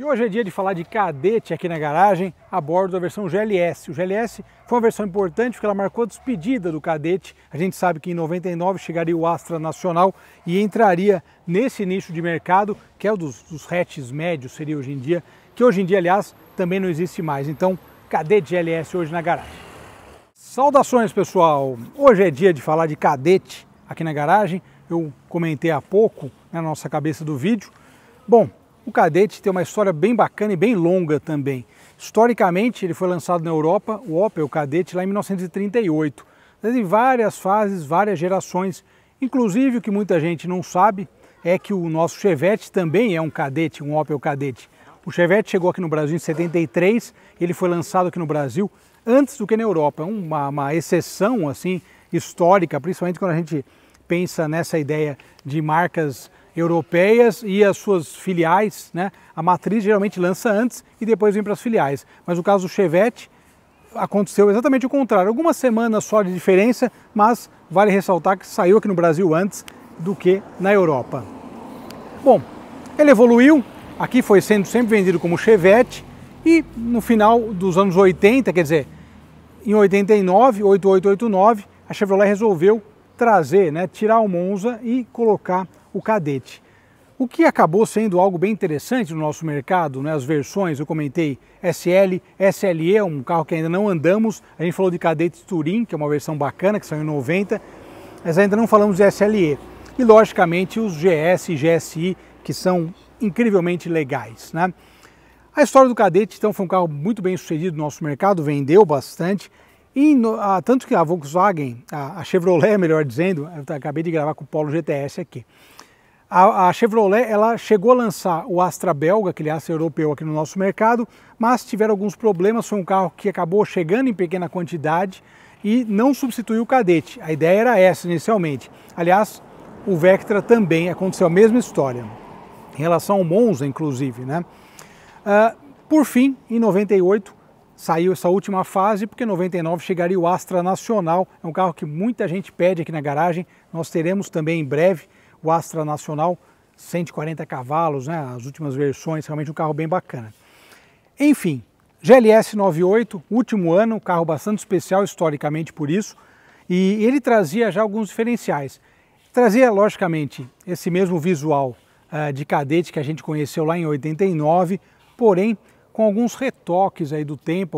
E hoje é dia de falar de Kadett aqui na garagem, a bordo da versão GLS. O GLS foi uma versão importante porque ela marcou a despedida do Kadett. A gente sabe que em 99 chegaria o Astra Nacional e entraria nesse nicho de mercado, que é o dos hatches médios, seria hoje em dia, que hoje em dia, aliás, também não existe mais. Então, Kadett GLS hoje na garagem. Saudações, pessoal! Hoje é dia de falar de Kadett aqui na garagem. Eu comentei há pouco na nossa cabeça do vídeo. Bom, o Kadett tem uma história bem bacana e bem longa também. Historicamente, ele foi lançado na Europa, o Opel Kadett, lá em 1938. Em várias fases, várias gerações. Inclusive, o que muita gente não sabe é que o nosso Chevette também é um Kadett, um Opel Kadett. O Chevette chegou aqui no Brasil em 73, ele foi lançado aqui no Brasil antes do que na Europa. Uma exceção assim histórica, principalmente quando a gente pensa nessa ideia de marcas europeias e as suas filiais, né? A matriz geralmente lança antes e depois vem para as filiais. Mas no caso do Chevette aconteceu exatamente o contrário. Algumas semanas só de diferença, mas vale ressaltar que saiu aqui no Brasil antes do que na Europa. Bom, ele evoluiu, aqui foi sendo sempre vendido como Chevette e no final dos anos 80, quer dizer, em 89, 8889, a Chevrolet resolveu trazer, né, tirar o Monza e colocar o Kadett. O que acabou sendo algo bem interessante no nosso mercado, né, as versões, eu comentei SL, SLE, um carro que ainda não andamos, a gente falou de Kadett Touring, que é uma versão bacana, que saiu em 90, mas ainda não falamos de SLE. E logicamente os GS e GSI, que são incrivelmente legais, né? A história do Kadett, então, foi um carro muito bem sucedido no nosso mercado, vendeu bastante, e tanto que a Volkswagen, a Chevrolet, melhor dizendo, eu acabei de gravar com o Polo GTS aqui, a Chevrolet ela chegou a lançar o Astra belga, aquele Astra europeu aqui no nosso mercado, mas tiveram alguns problemas, foi um carro que acabou chegando em pequena quantidade e não substituiu o Kadett. A ideia era essa inicialmente. Aliás, o Vectra também aconteceu a mesma história, em relação ao Monza, inclusive, né? Por fim, em 98, saiu essa última fase, porque em 99 chegaria o Astra Nacional, é um carro que muita gente pede aqui na garagem, nós teremos também em breve o Astra Nacional, 140 cavalos, né, as últimas versões, realmente um carro bem bacana. Enfim, GLS 98, último ano, um carro bastante especial historicamente por isso, e ele trazia já alguns diferenciais. Trazia, logicamente, esse mesmo visual de Kadett que a gente conheceu lá em 89, porém com alguns retoques aí do tempo,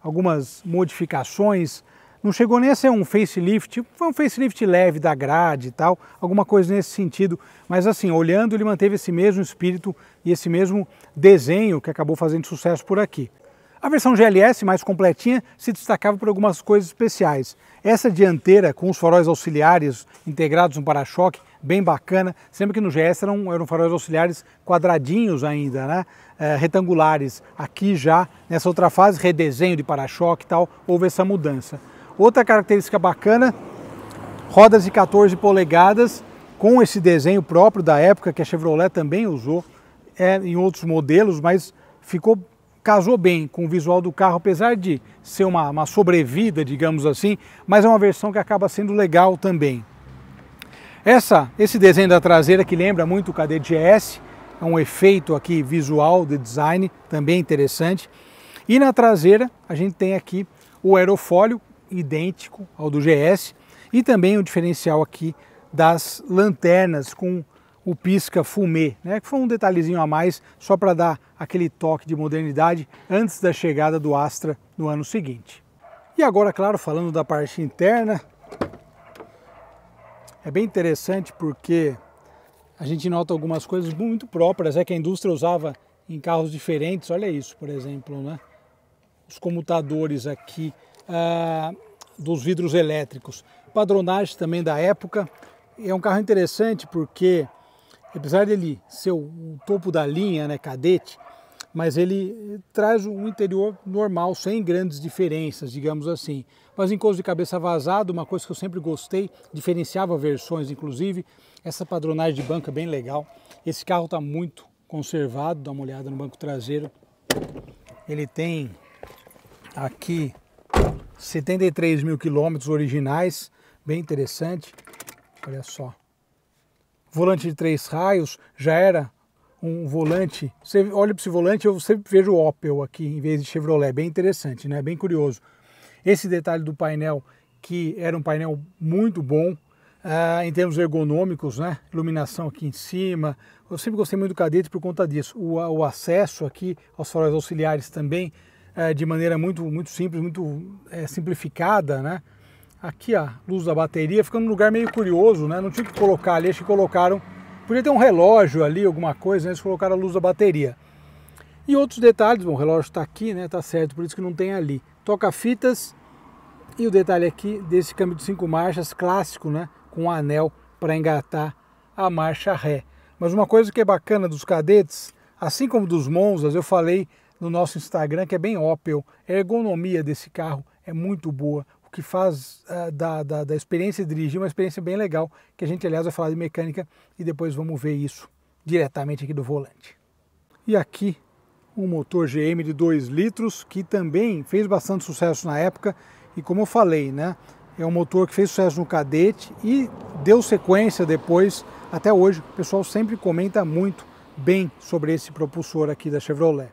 algumas modificações. Não chegou nem a ser um facelift, foi um facelift leve da grade e tal, alguma coisa nesse sentido, mas assim, olhando ele manteve esse mesmo espírito e esse mesmo desenho que acabou fazendo sucesso por aqui. A versão GLS, mais completinha, se destacava por algumas coisas especiais. Essa dianteira com os faróis auxiliares integrados no para-choque, bem bacana, sempre que no GS eram faróis auxiliares quadradinhos ainda, né? Retangulares. Aqui já, nessa outra fase, redesenho de para-choque e tal, houve essa mudança. Outra característica bacana, rodas de 14 polegadas, com esse desenho próprio da época que a Chevrolet também usou em outros modelos, mas casou bem com o visual do carro, apesar de ser uma sobrevida, digamos assim, mas é uma versão que acaba sendo legal também. Esse desenho da traseira que lembra muito o Kadett GS, é um efeito aqui visual de design, também interessante. E na traseira a gente tem aqui o aerofólio, idêntico ao do GS, e também o diferencial aqui das lanternas com o pisca fumê, né, que foi um detalhezinho a mais só para dar aquele toque de modernidade antes da chegada do Astra no ano seguinte. E agora, claro, falando da parte interna, é bem interessante porque a gente nota algumas coisas muito próprias, que a indústria usava em carros diferentes. Olha isso, por exemplo, né? Os comutadores aqui dos vidros elétricos, padronagem também da época. É um carro interessante porque, apesar dele ser o topo da linha, né, Kadett, mas ele traz um interior normal, sem grandes diferenças, digamos assim. Mas encosto de cabeça vazado, uma coisa que eu sempre gostei, diferenciava versões inclusive, essa padronagem de banco é bem legal. Esse carro está muito conservado, dá uma olhada no banco traseiro. Ele tem aqui 73 mil quilômetros originais, bem interessante, olha só. Volante de 3 raios, já era um volante, você olha para esse volante, eu sempre vejo Opel aqui em vez de Chevrolet, bem interessante, né? Bem curioso. Esse detalhe do painel, que era um painel muito bom, em termos ergonômicos, né? Iluminação aqui em cima, eu sempre gostei muito do Kadett por conta disso. O acesso aqui aos faróis auxiliares também, de maneira muito simples, muito simplificada, né? Aqui a luz da bateria, ficando num lugar meio curioso, né? Não tinha que colocar ali, acho que colocaram, podia ter um relógio ali, alguma coisa, né? Eles colocaram a luz da bateria. E outros detalhes, bom, o relógio está aqui, né? Tá certo, por isso que não tem ali. Toca-fitas e o detalhe aqui desse câmbio de 5 marchas clássico, né? Com um anel para engatar a marcha ré. Mas uma coisa que é bacana dos Kadetts, assim como dos Monzas, eu falei no nosso Instagram que é bem Opel, a ergonomia desse carro é muito boa, o que faz da experiência de dirigir uma experiência bem legal, que a gente aliás vai falar de mecânica e depois vamos ver isso diretamente aqui do volante. E aqui um motor GM de 2 litros, que também fez bastante sucesso na época, e como eu falei, né? É um motor que fez sucesso no Kadett e deu sequência depois, até hoje. O pessoal sempre comenta muito bem sobre esse propulsor aqui da Chevrolet.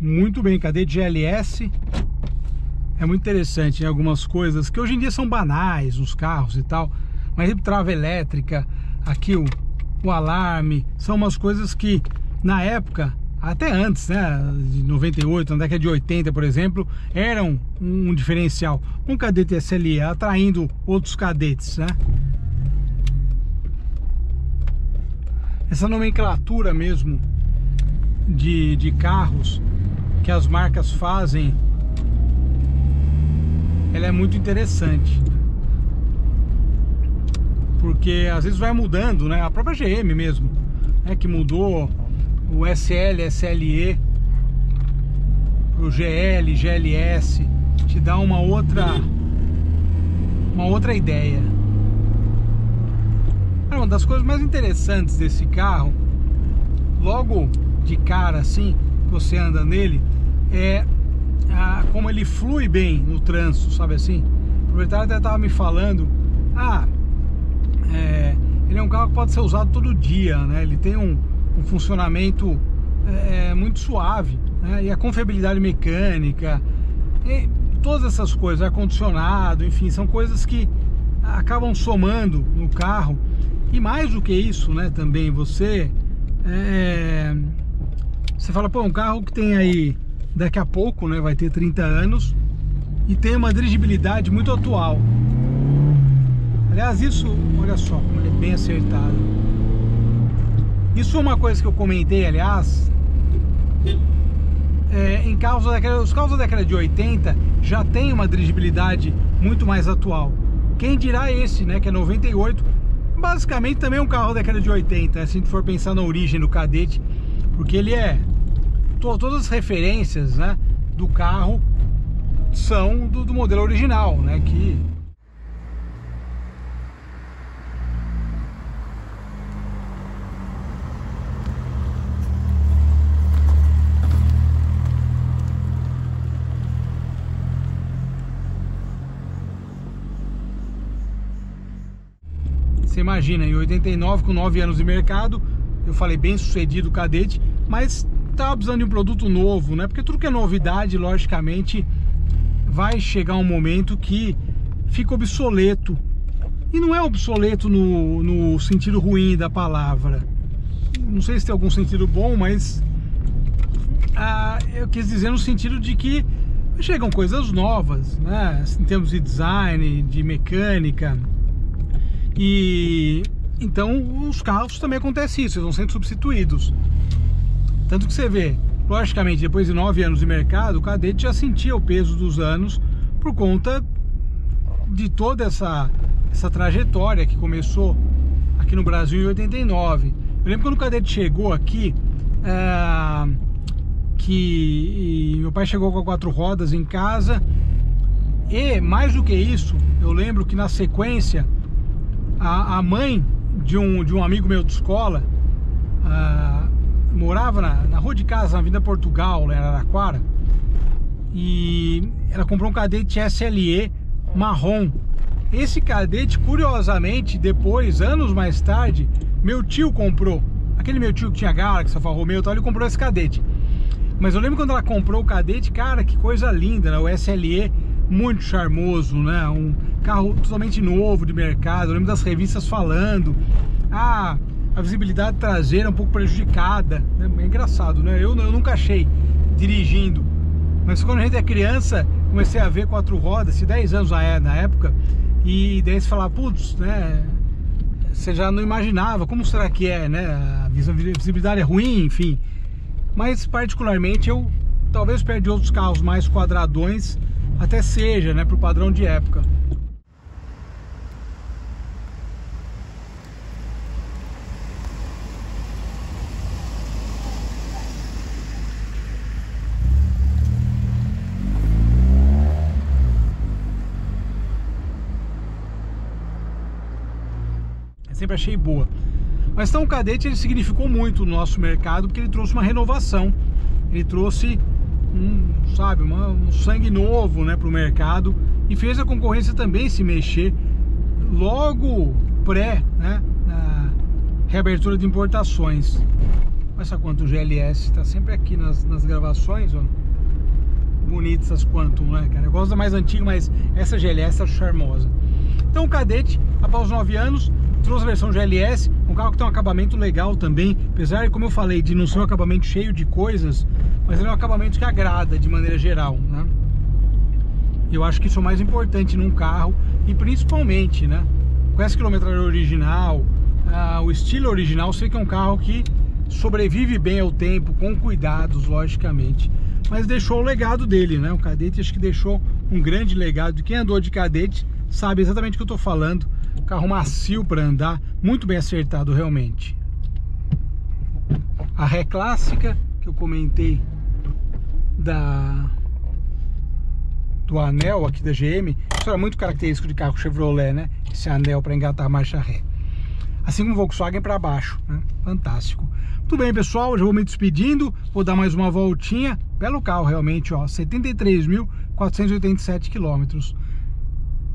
Muito bem, Kadett GLS. É muito interessante, né? Algumas coisas que hoje em dia são banais nos carros e tal, mas trava elétrica, aqui o alarme, são umas coisas que na época, até antes, né, de 98, na década de 80, por exemplo, eram um diferencial. Um Kadett SLE atraindo outros Kadetts, né? Essa nomenclatura mesmo de carros que as marcas fazem, ela é muito interessante, porque às vezes vai mudando, né? A própria GM mesmo, né? Que mudou o SL, SLE pro GL, GLS, te dá uma outra ideia. Uma das coisas mais interessantes desse carro, logo de cara assim, que você anda nele, é como ele flui bem no trânsito, sabe assim? O proprietário até estava me falando, ele é um carro que pode ser usado todo dia, né? Ele tem um funcionamento muito suave, né? E a confiabilidade mecânica, todas essas coisas, ar-condicionado, enfim, são coisas que acabam somando no carro. E mais do que isso, né, também você fala, pô, um carro que tem aí daqui a pouco, né, vai ter 30 anos e tem uma dirigibilidade muito atual. Aliás, isso, olha só como ele é bem acertado. Isso é uma coisa que eu comentei, aliás, em carros os carros da década de 80 já tem uma dirigibilidade muito mais atual. Quem dirá esse, né, que é 98, basicamente também é um carro da década de 80, né, se a gente for pensar na origem do Kadett, porque ele todas as referências, né, do carro são do modelo original, né, que você imagina, em 89, com 9 anos de mercado, eu falei bem sucedido o Kadett, mas estava precisando de um produto novo, né? Porque tudo que é novidade, logicamente, vai chegar um momento que fica obsoleto. E não é obsoleto no sentido ruim da palavra. Não sei se tem algum sentido bom, mas eu quis dizer no sentido de que chegam coisas novas, né? Em termos de design, de mecânica. E então os carros também acontece isso, eles vão sendo substituídos. Tanto que você vê, logicamente, depois de 9 anos de mercado, o Kadett já sentia o peso dos anos por conta de toda essa trajetória que começou aqui no Brasil em 89. Eu lembro quando o Kadett chegou aqui, que meu pai chegou com 4 rodas em casa, e mais do que isso, eu lembro que na sequência a mãe de um amigo meu de escola, morava na rua de casa, na Avenida Portugal, lá em Araraquara, e ela comprou um Cadete SLE marrom. Esse Cadete, curiosamente, depois, anos mais tarde, meu tio comprou. Aquele meu tio que tinha Galaxy, Alfa Romeo e tal, ele comprou esse Cadete. Mas eu lembro quando ela comprou o Cadete, cara, que coisa linda, né? O SLE, muito charmoso, né? Um carro totalmente novo de mercado. Eu lembro das revistas falando, a visibilidade traseira um pouco prejudicada, né? É engraçado, né? Eu nunca achei dirigindo, mas quando a gente é criança, comecei a ver 4 rodas, 10 anos na época, e daí você fala, putz, né? Você já não imaginava, como será que é, né? A visibilidade é ruim, enfim. Mas particularmente eu, talvez perto de outros carros mais quadradões, até seja, né, pro padrão de época. Eu sempre achei boa. Mas então o Cadete, ele significou muito no nosso mercado, porque ele trouxe uma renovação, ele trouxe um sangue novo, né, para o mercado, e fez a concorrência também se mexer logo né, na reabertura de importações. Olha só quanto o GLS está sempre aqui nas gravações, ó. Bonitas as Quantum, né, cara? Eu gosto da mais antiga, mas essa GLS é charmosa. Então o Cadete, após 9 anos, trouxe a versão GLS, um carro que tem um acabamento legal também, apesar de, como eu falei, de não ser um acabamento cheio de coisas, mas ele é um acabamento que agrada de maneira geral, né? Eu acho que isso é o mais importante num carro, e principalmente, né, com essa quilometragem original, o estilo original, sei que é um carro que sobrevive bem ao tempo, com cuidados, logicamente, mas deixou o legado dele, né? O Cadete acho que deixou um grande legado. Quem andou de Cadete sabe exatamente o que eu estou falando. Carro macio para andar, muito bem acertado realmente. A ré clássica que eu comentei do anel aqui da GM, isso era muito característico de carro Chevrolet, né? Esse anel para engatar a marcha ré. Assim como o Volkswagen para baixo, né? Fantástico. Muito bem, pessoal, já vou me despedindo, vou dar mais uma voltinha. Belo carro realmente, ó, 73.487 quilômetros.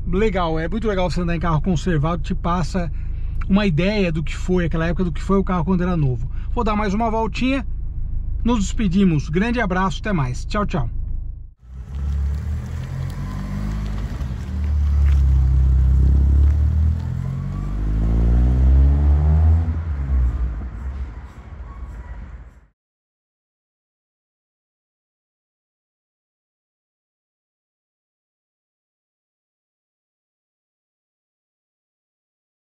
Legal, é muito legal você andar em carro conservado, te passa uma ideia do que foi aquela época, do que foi o carro quando era novo. Vou dar mais uma voltinha, nos despedimos, grande abraço, até mais, tchau, tchau.